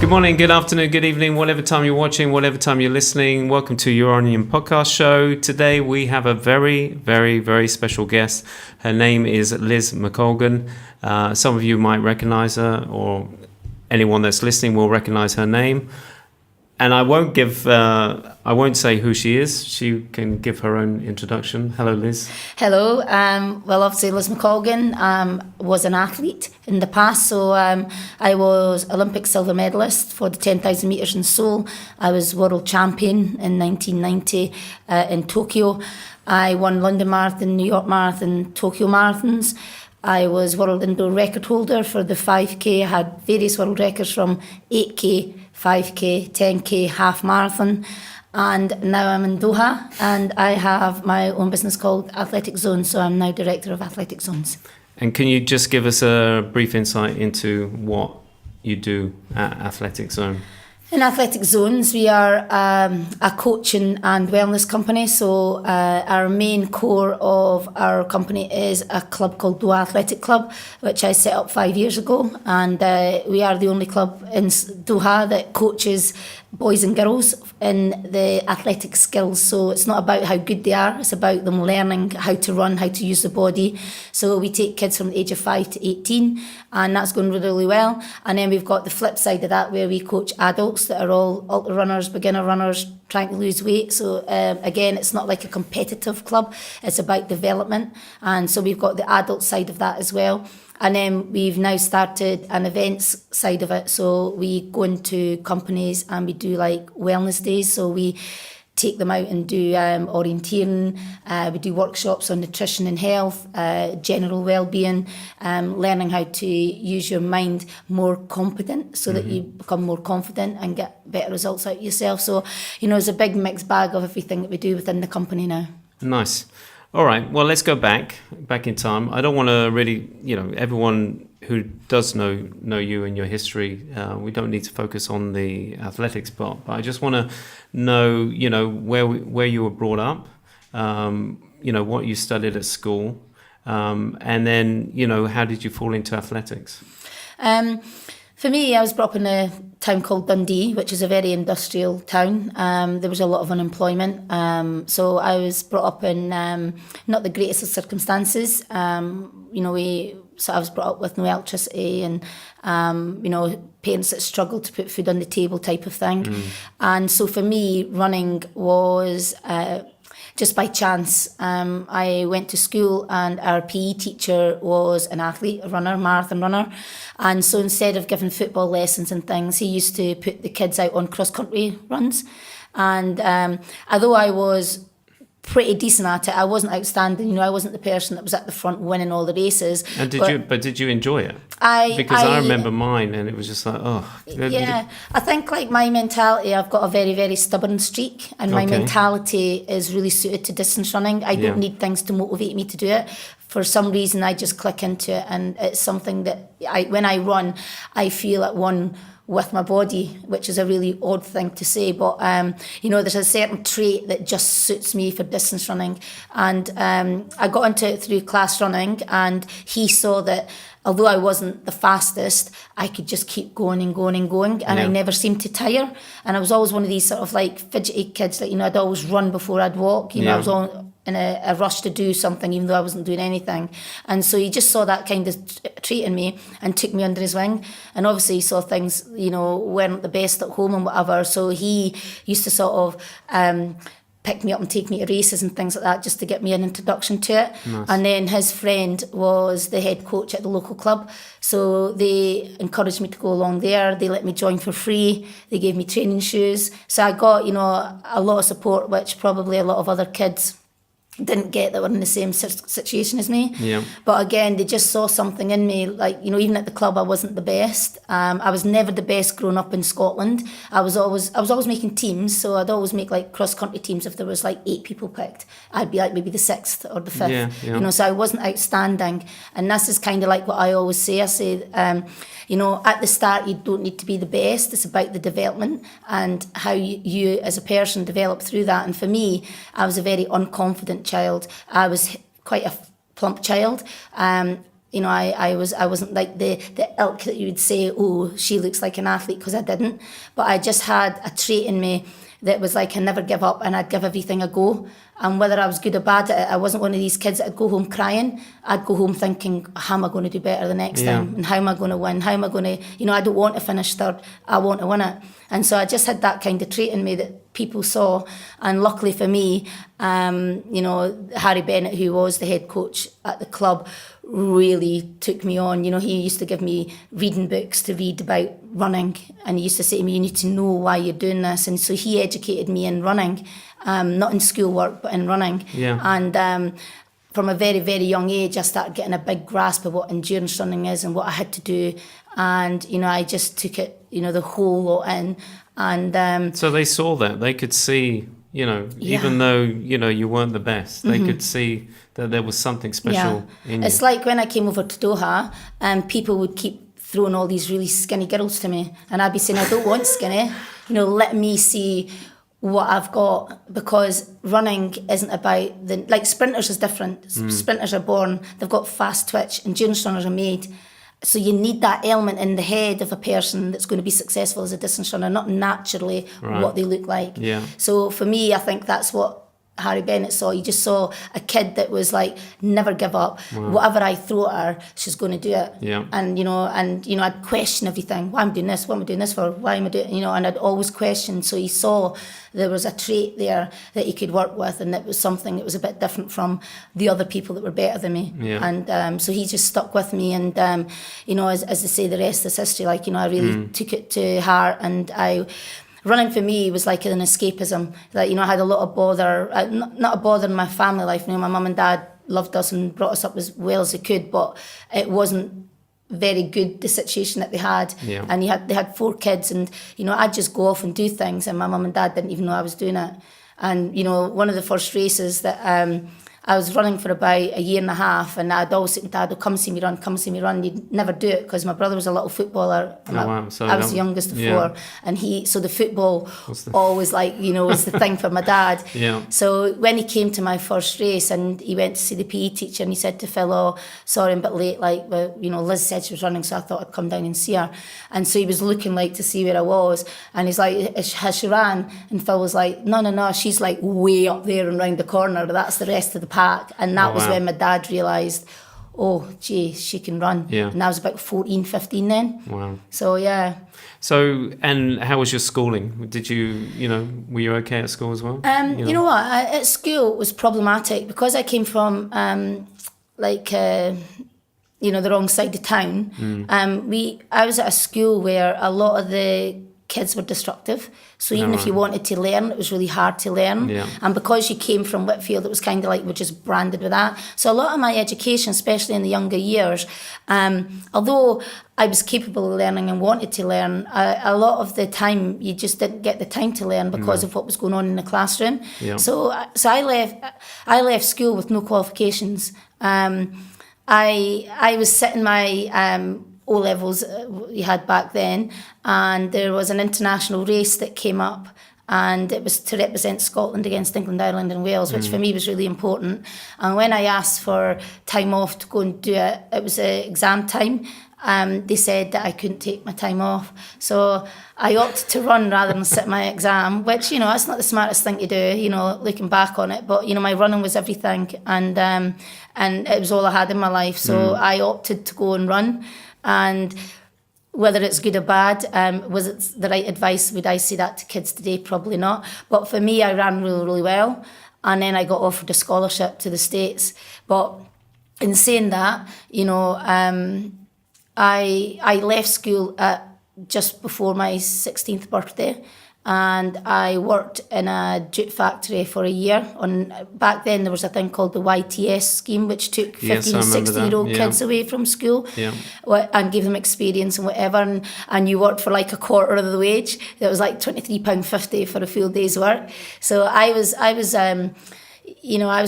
Good morning, good afternoon, good evening, whatever time you're watching, whatever time you're listening. Welcome to Your Onion podcast show. Today we have a very, very, very special guest. Her name is Liz McColgan. Some of you might recognize her, or anyone that's listening will recognize her name. And I won't say who she is. She can give her own introduction. Hello, Liz. Hello. Well, obviously, Liz McColgan was an athlete in the past. So I was Olympic silver medalist for the 10,000 metres in Seoul. I was world champion in 1990 in Tokyo. I won London Marathon, New York Marathon, Tokyo Marathons. I was world indoor record holder for the 5K. I had various world records from 8K, 5K, 10K, half marathon. And now I'm in Doha and I have my own business called Athletic Zones. So I'm now director of Athletic Zones. And can you just give us a brief insight into what you do at Athletic Zone? In Athletic Zones, we are a coaching and wellness company. So our main core of our company is a club called Doha Athletic Club, which I set up 5 years ago. And we are the only club in Doha that coaches boys and girls in the athletic skills. So it's not about how good they are, it's about them learning how to run, how to use the body. So we take kids from the age of 5 to 18, and that's going really, really well. And then we've got the flip side of that, where we coach adults that are all ultra runners, beginner runners, trying to lose weight. So again, it's not like a competitive club, it's about development. And so we've got the adult side of that as well. And then we've now started an events side of it. So we go into companies and we do like wellness days. So we take them out and do orienteering. We do workshops on nutrition and health, general well-being, learning how to use your mind more competent so that you become more confident and get better results out of yourself. So, there's a big mixed bag of everything that we do within the company now. Nice. All right, well, let's go back in time. I don't want to really, everyone who does know you and your history, we don't need to focus on the athletics part, but I just want to know, where you were brought up, what you studied at school, and then, how did you fall into athletics? For me, I was brought up in a town called Dundee, which is a very industrial town. There was a lot of unemployment. So I was brought up in not the greatest of circumstances. I was brought up with no electricity and, parents that struggled to put food on the table type of thing. And so for me, running was just by chance. I went to school and our PE teacher was an athlete, a runner, marathon runner. And so instead of giving football lessons and things, he used to put the kids out on cross-country runs. And although I was pretty decent at it, I wasn't outstanding. I wasn't the person that was at the front winning all the races. And did you enjoy it? Because I remember mine, and it was just like, oh. Yeah, I think like my mentality, I've got a very, very stubborn streak, and my mentality is really suited to distance running. I don't need things to motivate me to do it. For some reason, I just click into it, and it's something that when I run, I feel at one with my body, which is a really odd thing to say, but there's a certain trait that just suits me for distance running. And I got into it through class running, and he saw that although I wasn't the fastest, I could just keep going and going and going, and I never seemed to tire. And I was always one of these sort of like fidgety kids that, I'd always run before I'd walk. I was all in a rush to do something, even though I wasn't doing anything. And so he just saw that kind of trait in me and took me under his wing. And obviously he saw things, weren't the best at home and whatever. So he used to sort of pick me up and take me to races and things like that, just to get me an introduction to it. Nice. And then his friend was the head coach at the local club. So they encouraged me to go along there. They let me join for free. They gave me training shoes. So I got, a lot of support, which probably a lot of other kids didn't get that were in the same situation as me. Yeah. But again, they just saw something in me. Like, even at the club, I wasn't the best. I was never the best growing up in Scotland. I was always making teams. So I'd always make like cross-country teams. If there was like 8 people picked, I'd be like maybe the 6th or the 5th. So I wasn't outstanding. And this is kind of like what I always say. I say, at the start, you don't need to be the best. It's about the development and how you as a person develop through that. And for me, I was a very unconfident child. I was quite a plump child. I wasn't like the ilk that you would say, oh, she looks like an athlete, because I didn't. But I just had a trait in me that was like, I never give up and I'd give everything a go. And whether I was good or bad at it, I wasn't one of these kids that'd go home crying. I'd go home thinking, how am I going to do better the next time? And how am I going to win? How am I going to, I don't want to finish third. I want to win it. And so I just had that kind of trait in me that people saw. And luckily for me, Harry Bennett, who was the head coach at the club, really took me on. He used to give me reading books to read about running, and he used to say to me, you need to know why you're doing this. And so he educated me in running, not in schoolwork, but in running. And from a very, very young age, I started getting a big grasp of what endurance running is and what I had to do. And, I just took it, the whole lot in. And so they saw that. They could see, even though, you weren't the best, they could see that there was something special in you. It's like when I came over to Doha, people would keep throwing all these really skinny girls to me. And I'd be saying, I don't want skinny. Let me see what I've got, because running isn't about like sprinters is different. Sprinters are born, they've got fast twitch. Endurance runners are made. So you need that element in the head of a person that's going to be successful as a distance runner, not naturally what they look like. So for me, I think that's what Harry Bennett saw. He just saw a kid that was like, never give up. Whatever I throw at her, she's going to do it. And I'd question everything. Why am I doing this? What am I doing this for? Why am I doing? And I'd always question. So he saw there was a trait there that he could work with, and it was something that was a bit different from the other people that were better than me. And so he just stuck with me. And as they say, the rest is history. Like I really took it to heart, and running for me was like an escapism. Like, I had a lot of bother, not a bother in my family life. My mum and dad loved us and brought us up as well as they could, but it wasn't very good, the situation that they had. And they had 4 kids, and, I'd just go off and do things, and my mum and dad didn't even know I was doing it. And, one of the first races that I was running for about a year and a half, and I'd always say to Dad, oh, come see me run, come see me run. He'd never do it because my brother was a little footballer. So I was the youngest of 4, and so the football always was the thing for my dad. So when he came to my first race and he went to see the PE teacher, and he said to Phil, oh, sorry, I'm a bit late. Liz said she was running, so I thought I'd come down and see her. And so he was looking to see where I was, and he's like, has she ran? And Phil was like, no, she's like way up there and round the corner. That's the rest of the pack. And that was when my dad realised, oh, gee, she can run. And I was about 14, 15 then. So, So, and how was your schooling? Did you, were you okay at school as well? You know what? At school it was problematic because I came from, the wrong side of town. I was at a school where a lot of the kids were destructive. So even if you wanted to learn, it was really hard to learn. And because you came from Whitfield, it was kind of like we're just branded with that. So a lot of my education, especially in the younger years, although I was capable of learning and wanted to learn, a lot of the time you just didn't get the time to learn because of what was going on in the classroom. So I left school with no qualifications. I was sitting my O-levels we had back then, and there was an international race that came up, and it was to represent Scotland against England, Ireland and Wales, which for me was really important. And when I asked for time off to go and do it, it was exam time. They said that I couldn't take my time off. So I opted to run rather than sit my exam, which, that's not the smartest thing to do, looking back on it. But, my running was everything, and it was all I had in my life. So I opted to go and run. And whether it's good or bad, was it the right advice? Would I say that to kids today? Probably not. But for me, I ran really, really well. And then I got offered a scholarship to the States. But in saying that, I left school at just before my 16th birthday. And I worked in a jute factory for a year. Back then there was a thing called the YTS scheme, which took 15 and 16-year-old kids away from school and gave them experience and whatever. And you worked for like a quarter of the wage. It was like £23.50 for a full day's work. So I was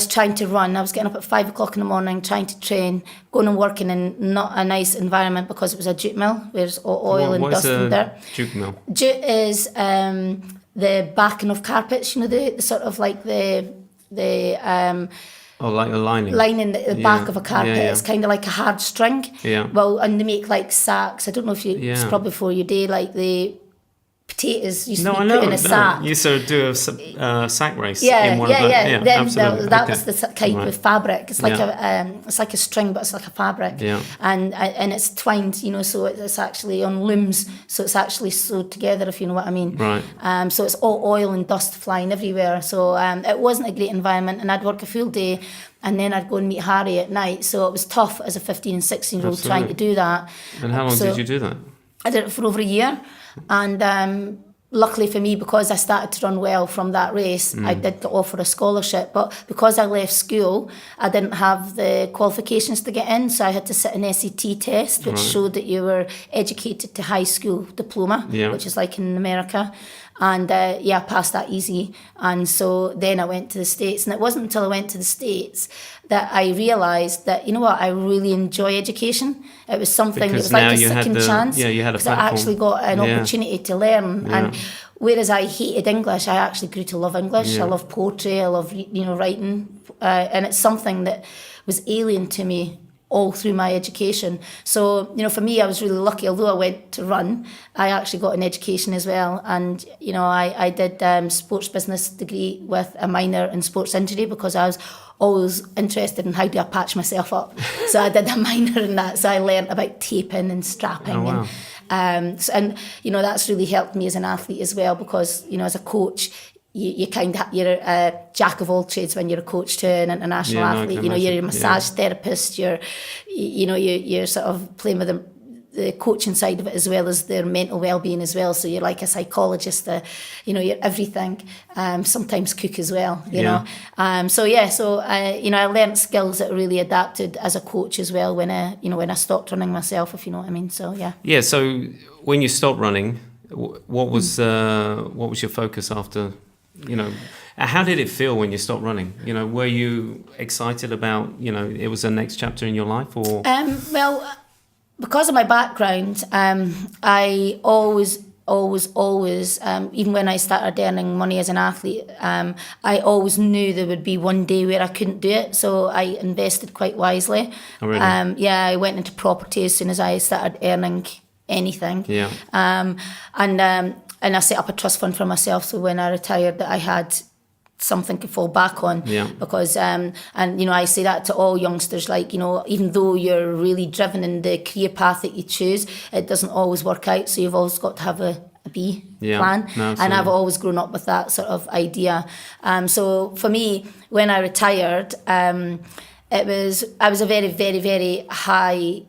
trying to run. I was getting up at 5 o'clock in the morning, trying to train, going and working in not a nice environment because it was a jute mill, where there's oil and dust and dirt. Jute mill? Jute is the backing of carpets, the sort of like the Oh, like a lining. Lining the back of a carpet. Yeah. It's kind of like a hard string. Yeah. Well, and they make like sacks. I don't know if you, it's Yeah. probably before your day, like the potatoes used to be I put know. in a sack. You sort of do a sack race. Yeah, in one of the, Then absolutely. that Okay. was the kind Right. of fabric. It's like Yeah. it's like a string, but it's like a fabric. Yeah. And it's twined, so it's actually on looms, so it's actually sewed together, if you know what I mean. Right. So it's all oil and dust flying everywhere. So it wasn't a great environment, and I'd work a full day, and then I'd go and meet Harry at night. So it was tough as a 15 and 16-year-old trying to do that. And how long did you do that? I did it for over a year, and luckily for me, because I started to run well from that race, I did get offered a scholarship. But because I left school, I didn't have the qualifications to get in, so I had to sit an SAT test, which showed that you were educated to high school diploma, which is like in America. And I passed that easy. And so then I went to the States. And it wasn't until I went to the States that I realised that, you know what, I really enjoy education. It was something that was like a second chance. Yeah, you had a platform. I actually got an opportunity to learn. Yeah. And whereas I hated English, I actually grew to love English. I love poetry, I love writing. And it's something that was alien to me all through my education. So, for me, I was really lucky. Although I went to run, I actually got an education as well. And, I did sports business degree with a minor in sports injury because I was always interested in how do I patch myself up. So I did a minor in that. So I learned about taping and strapping. Oh, wow. And that's really helped me as an athlete as well because, as a coach, you kind of you're a jack of all trades when you're a coach to an international athlete. You're a massage therapist. You're sort of playing with the coaching side of it as well as their mental well-being as well. So you're like a psychologist. You're everything. Sometimes cook as well. You know. So I learned skills that really adapted as a coach as well when I stopped running myself. If you know what I mean. So yeah. Yeah. So when you stopped running, what was your focus after? How did it feel when you stopped running? Were you excited about, it was the next chapter in your life or? Well, because of my background, I always, even when I started earning money as an athlete, I always knew there would be one day where I couldn't do it. So I invested quite wisely. Oh, really? I went into property as soon as I started earning anything. Yeah. And I set up a trust fund for myself, so when I retired, that I had something to fall back on. Yeah. Because I say that to all youngsters, like, even though you're really driven in the career path that you choose, it doesn't always work out. So you've always got to have a B plan. No, and I've always grown up with that sort of idea. So for me, when I retired, I was a very, very, very high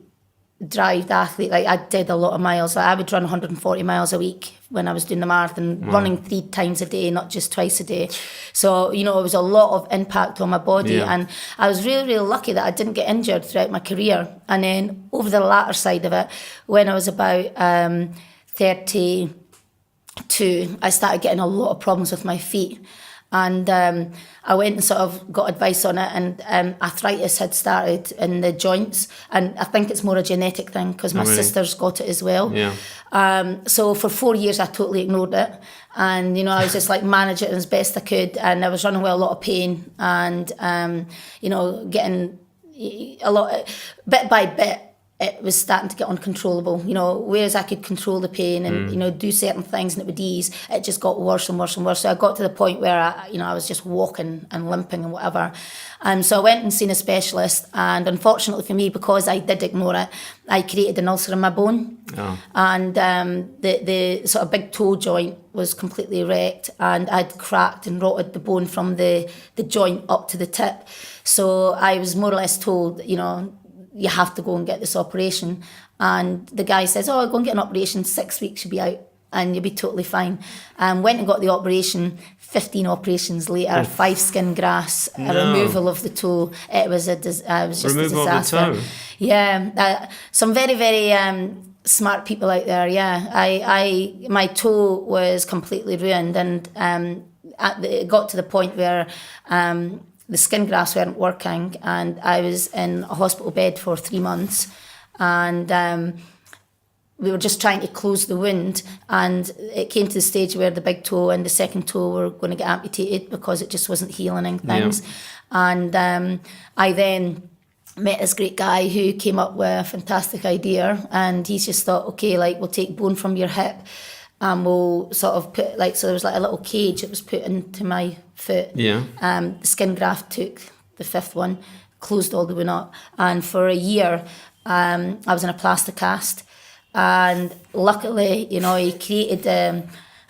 drive athlete. Like I did a lot of miles. Like I would run 140 miles a week when I was doing the marathon, running 3 times a day, not just twice a day. So, it was a lot of impact on my body. And I was really, really lucky that I didn't get injured throughout my career. And then over the latter side of it, when I was about 32, I started getting a lot of problems with my feet. And I went and sort of got advice on it, and arthritis had started in the joints, and I think it's more a genetic thing because my sister's got it as well. Yeah. So for 4 years I totally ignored it, and I was just like manage it as best I could, and I was running with a lot of pain, and getting a lot bit by bit. It was starting to get uncontrollable, whereas I could control the pain and, do certain things and it would ease, it just got worse and worse and worse. So I got to the point where I was just walking and limping and whatever. So I went and seen a specialist, and unfortunately for me, because I did ignore it, I created an ulcer in my bone. Oh. And the sort of big toe joint was completely wrecked, and I'd cracked and rotted the bone from the joint up to the tip. So I was more or less told, you have to go and get this operation. And the guy says, go and get an operation, 6 weeks you'll be out and you'll be totally fine. Went and got the operation, 15 operations later, 5 skin grafts, a removal of the toe. It was just removal a disaster. Of the toe? Yeah, some very, very smart people out there, yeah. My toe was completely ruined, and it got to the point where the skin grafts weren't working, and I was in a hospital bed for 3 months. And we were just trying to close the wound, and it came to the stage where the big toe and the second toe were going to get amputated because it just wasn't healing and things. And I then met this great guy who came up with a fantastic idea, and he's just thought, okay, like, we'll take bone from your hip and we'll sort of put, like, so there was like a little cage that was put into my foot. The skin graft took the fifth one, closed all the wound up, and for a year I was in a plaster cast. And luckily, you know, he created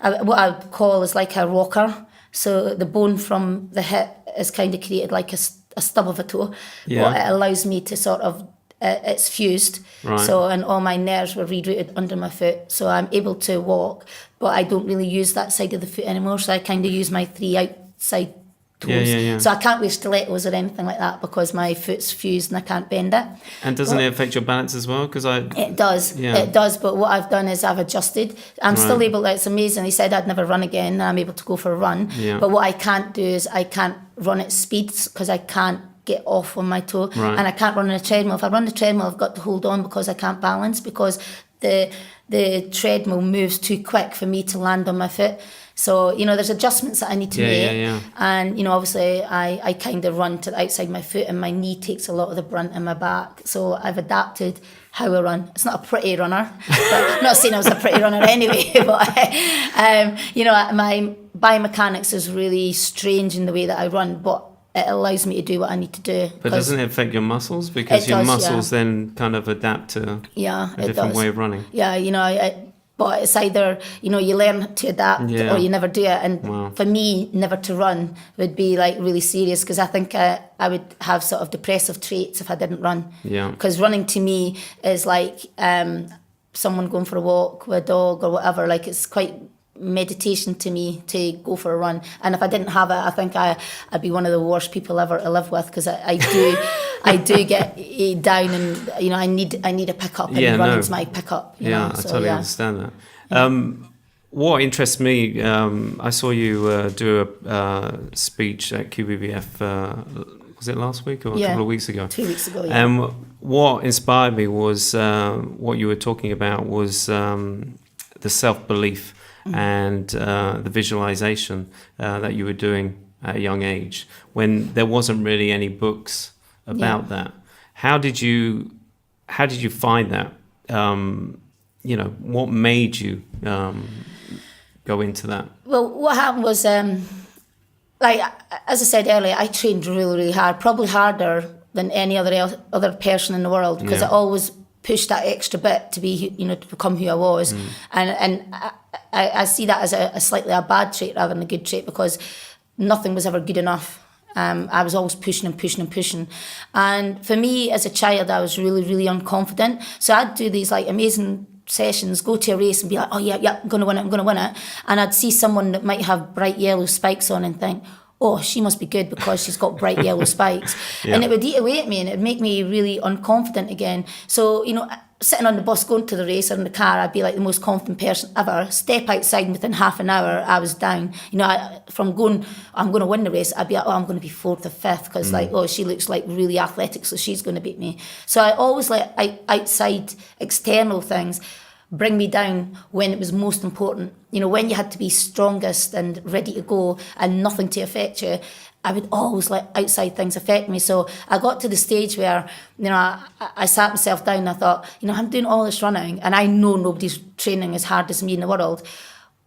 what I would call is like a rocker. So the bone from the hip is kind of created like a stub of a toe. But it allows me to sort of, it's fused. Right. So, and all my nerves were rerouted under my foot. So I'm able to walk, but I don't really use that side of the foot anymore. So I kind of use my 3 outside toes. So I can't wear stilettos or anything like that because my foot's fused and I can't bend it. And doesn't it affect your balance as well? It does. It does. But what I've done is I've adjusted. I'm still able. It's amazing. He said I'd never run again, and I'm able to go for a run. But what I can't do is I can't run at speeds because I can't get off on my toe, and I can't run on a treadmill. If I run the treadmill, I've got to hold on because I can't balance because the treadmill moves too quick for me to land on my foot. So, you know, there's adjustments that I need to make. And, you know, obviously I kind of run to the outside my foot and my knee takes a lot of the brunt in my back. So I've adapted how I run. It's not a pretty runner. But I'm not saying I was a pretty runner anyway. But, you know, my biomechanics is really strange in the way that I run. But it allows me to do what I need to do. But doesn't it affect your muscles? Because your muscles then kind of adapt to a different way of running. Yeah, you know, but it's either, you know, you learn to adapt or you never do it. And for me, never to run would be like really serious because I think I would have sort of depressive traits if I didn't run. Because running to me is like someone going for a walk with a dog or whatever. Like it's quite meditation to me to go for a run. And if I didn't have it, I think I'd be one of the worst people ever to live with because I do get down and, you know, I need a pickup and running's my pickup. You know? I totally understand that. What interests me, I saw you do a speech at QBBF, was it last week or a couple of weeks ago? 2 weeks ago, And what inspired me was what you were talking about was the self-belief and the visualization that you were doing at a young age when there wasn't really any books about that. How did you find that? You know, what made you go into that? Well, what happened was, like as I said earlier, I trained really, really hard, probably harder than any other person in the world because I always pushed that extra bit to be, you know, to become who I was, and I see that as a slightly a bad trait rather than a good trait because nothing was ever good enough. I was always pushing and pushing and pushing. And for me, as a child, I was really, really unconfident. So I'd do these like amazing sessions, go to a race and be like, oh yeah, I'm going to win it. And I'd see someone that might have bright yellow spikes on and think, oh, she must be good because she's got bright yellow spikes. And it would eat away at me and it would make me really unconfident again. So, you know, sitting on the bus going to the race or in the car, I'd be like the most confident person ever. Step outside and within half an hour, I was down. You know, from going, I'm going to win the race, I'd be like, oh, I'm going to be 4th or 5th because like, oh, she looks like really athletic, so she's going to beat me. So I always let outside external things bring me down when it was most important. You know, when you had to be strongest and ready to go and nothing to affect you, I would always let outside things affect me. So I got to the stage where, you know, I sat myself down and I thought, you know, I'm doing all this running and I know nobody's training as hard as me in the world.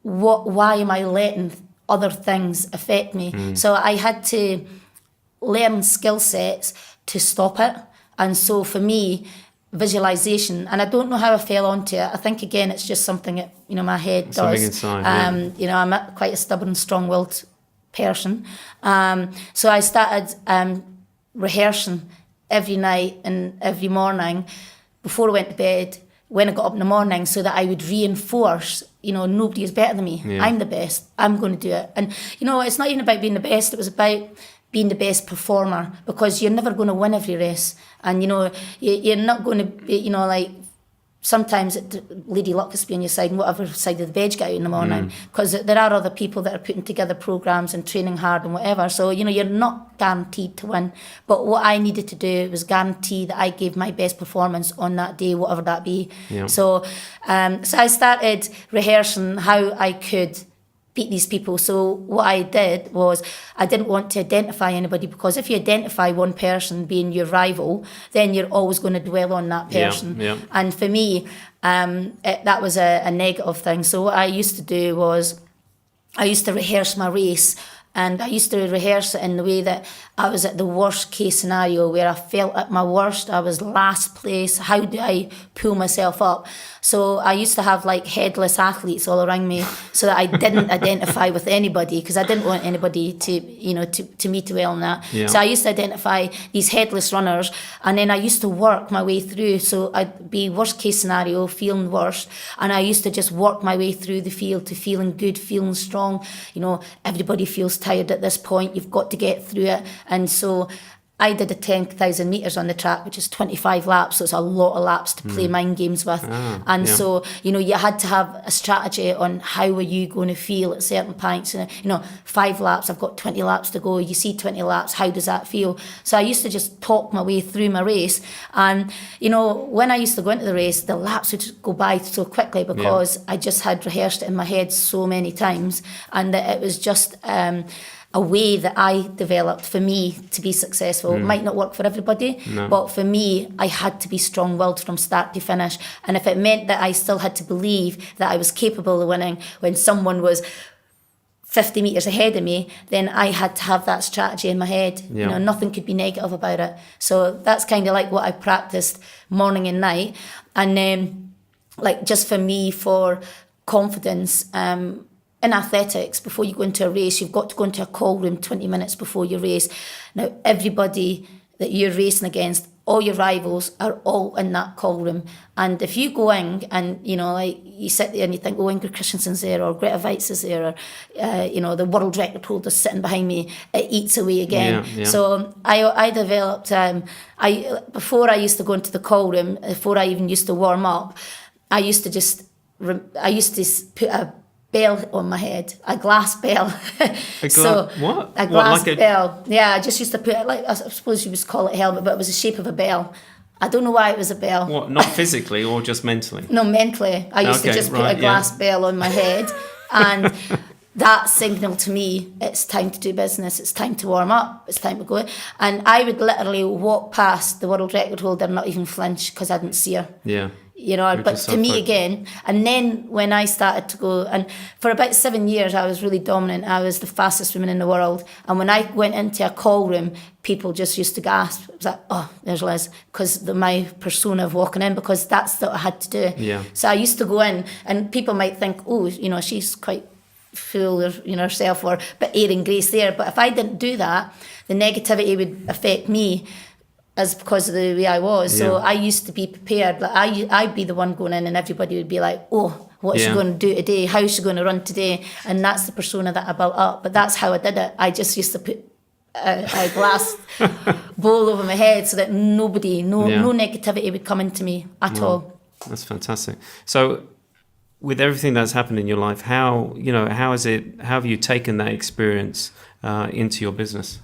Why am I letting other things affect me? So I had to learn skill sets to stop it. And so for me, visualization, and I don't know how I fell onto it. I think again it's just something that, you know, my head does. Something inside, you know, I'm quite a stubborn, strong-willed person. So I started rehearsing every night and every morning before I went to bed, when I got up in the morning, so that I would reinforce, you know, nobody is better than me. I'm the best. I'm going to do it. And, you know, it's not even about being the best. It was about being the best performer because you're never going to win every race. And, you know, you're not going to be, you know, like sometimes Lady Luck is be on your side, and whatever side of the bed you get out in the morning, because there are other people that are putting together programs and training hard and whatever. So you're not guaranteed to win. But what I needed to do was guarantee that I gave my best performance on that day, whatever that be. Yeah. So I started rehearsing how I could beat these people. So what I did was I didn't want to identify anybody, because if you identify one person being your rival, then you're always going to dwell on that person. Yeah. And for me, that was a negative thing. So what I used to do was I used to rehearse my race, and I used to rehearse it in the way that I was at the worst case scenario, where I felt at my worst. I was last place. How do I pull myself up? So I used to have like headless athletes all around me, so that I didn't identify with anybody, because I didn't want anybody to me to dwell on that. Yeah. So I used to identify these headless runners, and then I used to work my way through. So I'd be worst case scenario, feeling worse, and I used to just work my way through the field to feeling good, feeling strong. Everybody feels tired at this point. You've got to get through it. And so I did a 10,000 metres on the track, which is 25 laps, so it's a lot of laps to play mind games with. So, you had to have a strategy on how are you going to feel at certain points. 5 laps, I've got 20 laps to go. You see 20 laps, how does that feel? So I used to just talk my way through my race. And, when I used to go into the race, the laps would go by so quickly, because I just had rehearsed it in my head so many times, and that it was just a way that I developed for me to be successful. It might not work for everybody, but for me, I had to be strong-willed from start to finish. And if it meant that I still had to believe that I was capable of winning when someone was 50 metres ahead of me, then I had to have that strategy in my head. Yeah. Nothing could be negative about it. So that's kind of like what I practiced morning and night. And just for me, for confidence, in athletics, before you go into a race, you've got to go into a call room 20 minutes before your race. Now, everybody that you're racing against, all your rivals, are all in that call room. And if you go in and, you sit there and you think, oh, Ingrid Christensen's there, or Greta Weitz is there, or, the world record holder's sitting behind me, it eats away again. Yeah. So I developed, before I used to go into the call room, before I even used to warm up, I used to put a bell on my head, a glass bell. What? A glass bell. Yeah, I just used to put it, I suppose you would call it a helmet, but it was the shape of a bell. I don't know why it was a bell. What, not physically or just mentally? No, mentally. I used to just put a glass bell on my head, and that signalled to me, it's time to do business, it's time to warm up, it's time to go. And I would literally walk past the world record holder and not even flinch, because I didn't see her. Yeah. But to me again, and then when I started to go, and for about 7 years I was really dominant. I was the fastest woman in the world, and when I went into a call room, people just used to gasp. It was like, oh, there's Liz, because my persona of walking in, because that's what I had to do. Yeah. So I used to go in, and people might think, oh, she's quite full of herself, or but airing grace there. But if I didn't do that, the negativity would affect me, as because of the way I was. So I used to be prepared. I'd be the one going in, and everybody would be like, oh, what's she going to do today? How's she going to run today? And that's the persona that I built up. But that's how I did it. I just used to put a glass bowl over my head, so that no negativity would come into me at all. That's fantastic. So with everything that's happened in your life, how have you taken that experience into your business?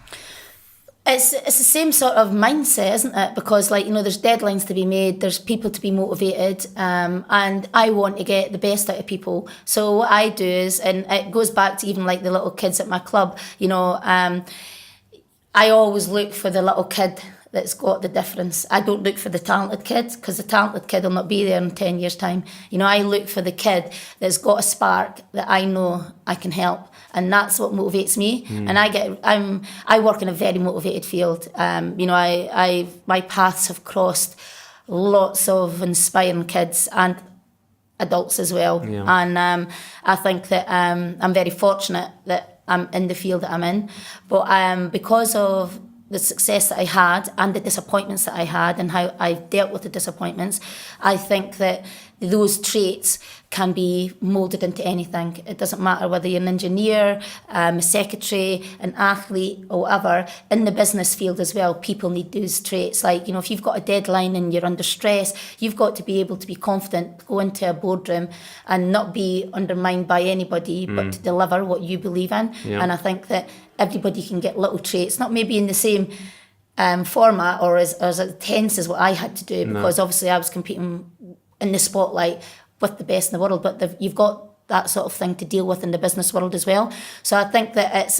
It's the same sort of mindset, isn't it? Because there's deadlines to be made, there's people to be motivated, and I want to get the best out of people. So what I do is, and it goes back to even the little kids at my club, I always look for the little kid that's got the difference. I don't look for the talented kid, because the talented kid will not be there in 10 years' time. I look for the kid that's got a spark that I know I can help, and that's what motivates me. And I work in a very motivated field. My paths have crossed lots of inspiring kids and adults as well. Yeah. And I think that I'm very fortunate that I'm in the field that I'm in. But because of the success that I had and the disappointments that I had and how I've dealt with the disappointments, I think that those traits can be moulded into anything. It doesn't matter whether you're an engineer, a secretary, an athlete or whatever. In the business field as well, people need those traits. Like, if you've got a deadline and you're under stress, you've got to be able to be confident, go into a boardroom and not be undermined by anybody, but to deliver what you believe in. Yeah. And I think that everybody can get little traits, not maybe in the same format or as intense as what I had to do, because obviously I was competing in the spotlight with the best in the world, but you've got that sort of thing to deal with in the business world as well. So I think that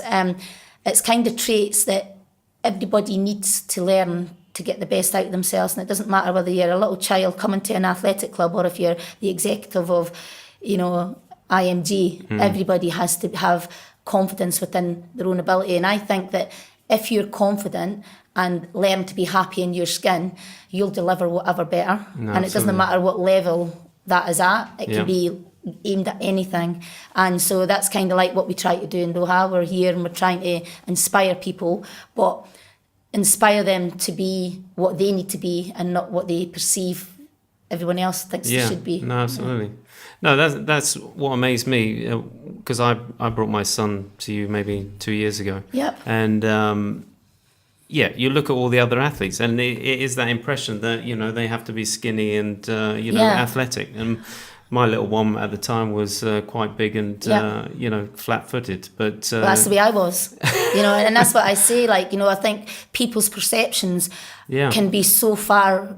it's kind of traits that everybody needs to learn to get the best out of themselves. And it doesn't matter whether you're a little child coming to an athletic club or if you're the executive of, IMG. Everybody has to have confidence within their own ability. And I think that if you're confident and learn to be happy in your skin, you'll deliver whatever better. No, and it doesn't matter what level that is at. It can be aimed at anything. And so that's kind of like what we try to do in Doha. We're here and we're trying to inspire people, but inspire them to be what they need to be and not what they perceive everyone else thinks they should be. No, absolutely. No, that's what amazed me, because I brought my son to you maybe 2 years ago. Yep. And you look at all the other athletes, and it is that impression that they have to be skinny and athletic. And my little one at the time was quite big and flat-footed. But well, that's the way I was, and that's what I say. Like, I think people's perceptions can be so far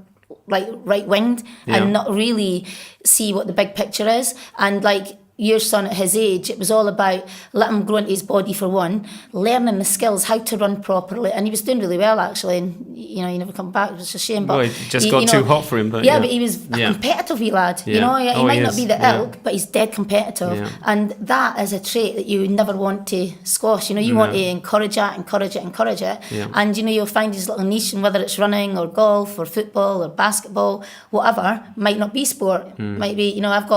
like right-winged and not really see what the big picture is. And like your son at his age, it was all about let him grow into his body for one, learning the skills, how to run properly. And he was doing really well, actually. And, he never come back. It was a shame. But well, it just got too hot for him. But but he was a competitive wee lad. He might not be the ilk, but he's dead competitive. Yeah. And that is a trait that you never want to squash. You want to encourage it. Yeah. And, you'll find his little niche, and whether it's running or golf or football or basketball, whatever, might not be sport. Might be, I've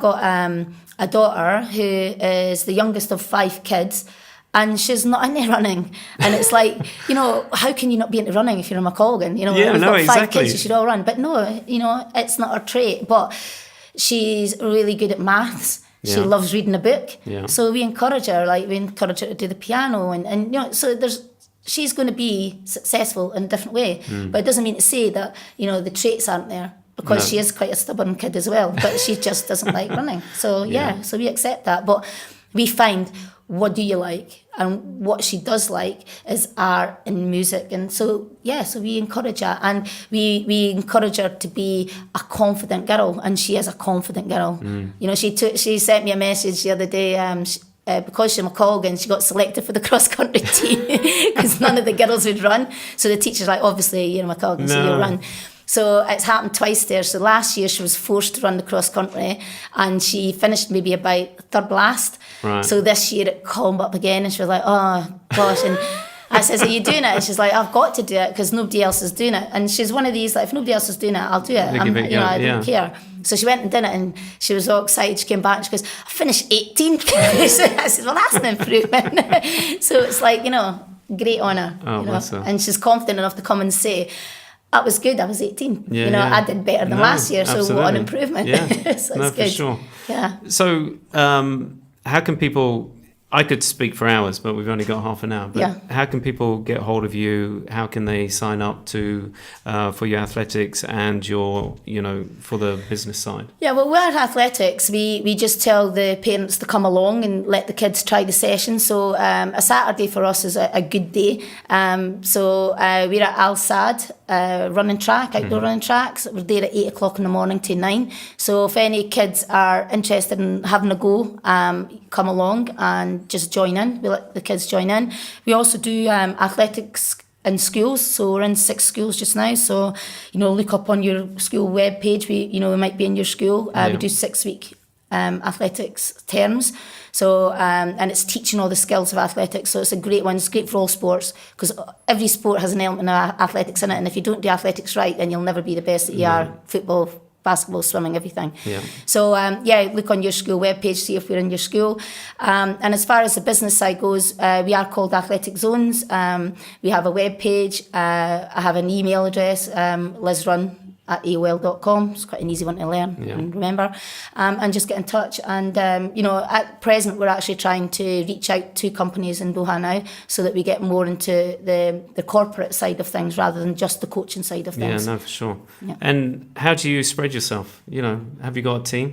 got a daughter who is the youngest of 5 kids, and she's not into running. And it's like, how can you not be into running if you're a McColgan? We've got 5 kids, you should all run. But no, it's not her trait. But she's really good at maths. She loves reading a book. Yeah. So we encourage her, to do the piano. And so she's going to be successful in a different way. But it doesn't mean to say that, the traits aren't there. Because she is quite a stubborn kid as well, but she just doesn't like running. So so we accept that. But we find, what do you like? And what she does like is art and music. And so we encourage her. And we encourage her to be a confident girl. And she is a confident girl. She sent me a message the other day, because she's McColgan, she got selected for the cross-country team because none of the girls would run. So the teacher's like, obviously, you're McColgan, so you'll run. So it's happened twice there. So last year she was forced to run the cross country and she finished maybe about third last. Right. So this year it called up again and she was like, oh gosh. And I says, are you doing it? And she's like, I've got to do it because nobody else is doing it. And she's one of these, like, if nobody else is doing it, I'll do it. I don't care. So she went and did it and she was all excited. She came back and she goes, I finished 18th. I said, well, that's an improvement. So it's like, great honour. And she's confident enough to come and say, that was good. I was 18. I did better than last year. So what an improvement. Yeah. So it's good. For sure. Yeah. So how can people, I could speak for hours, but we've only got half an hour. But how can people get hold of you? How can they sign up to for your athletics and your, for the business side? Yeah, well, we're athletics. We just tell the parents to come along and let the kids try the session. So a Saturday for us is a good day. So we're at Al Saad running track, outdoor running tracks. We're there at 8 o'clock in the morning to 9. So if any kids are interested in having a go, come along and just join in. We let the kids join in. We also do athletics in schools, so we're in 6 schools just now. So look up on your school web page. We might be in your school. We do 6-week athletics terms. So and it's teaching all the skills of athletics. So it's a great one. It's great for all sports because every sport has an element of athletics in it. And if you don't do athletics right, then you'll never be the best that you are. Football, basketball, swimming, everything. Yeah. So, look on your school webpage, see if we're in your school. And as far as the business side goes, we are called Athletic Zones. We have a webpage. I have an email address, lizrun@aol.com. It's quite an easy one to learn and remember. And just get in touch. And, at present, we're actually trying to reach out to companies in Doha now so that we get more into the corporate side of things rather than just the coaching side of things. Yeah, no, for sure. Yeah. And how do you spread yourself? Have you got a team?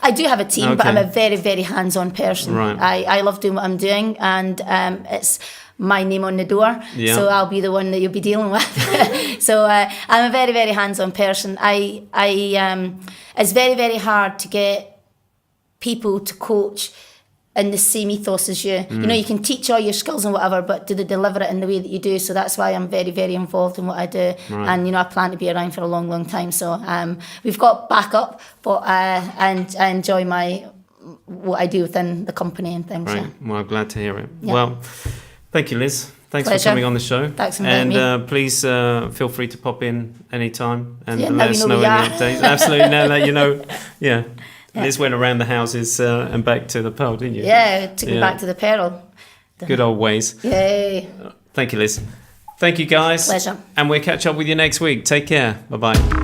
I do have a team, but I'm a very, very hands-on person. Right. I love doing what I'm doing, and it's my name on the door, so I'll be the one that you'll be dealing with. So I'm a very, very hands-on person. It's very, very hard to get people to coach in the same ethos as you. You can teach all your skills and whatever, but do they deliver it in the way that you do? So that's why I'm very, very involved in what I do. Right. And, I plan to be around for a long, long time. So we've got backup, but I enjoy what I do within the company and things. Right. Yeah. Well, I'm glad to hear it. Yeah. Well, thank you, Liz. Thanks Pleasure. for coming on the show. Thanks for inviting me. And please feel free to pop in anytime and Yeah, let us know any updates. Absolutely, now that you know. Yeah. Liz went around the houses and back to the Pearl, didn't you? Yeah, it took me back to the Pearl. Good old ways. Yay. Thank you, Liz. Thank you, guys. Pleasure. And we'll catch up with you next week. Take care. Bye-bye.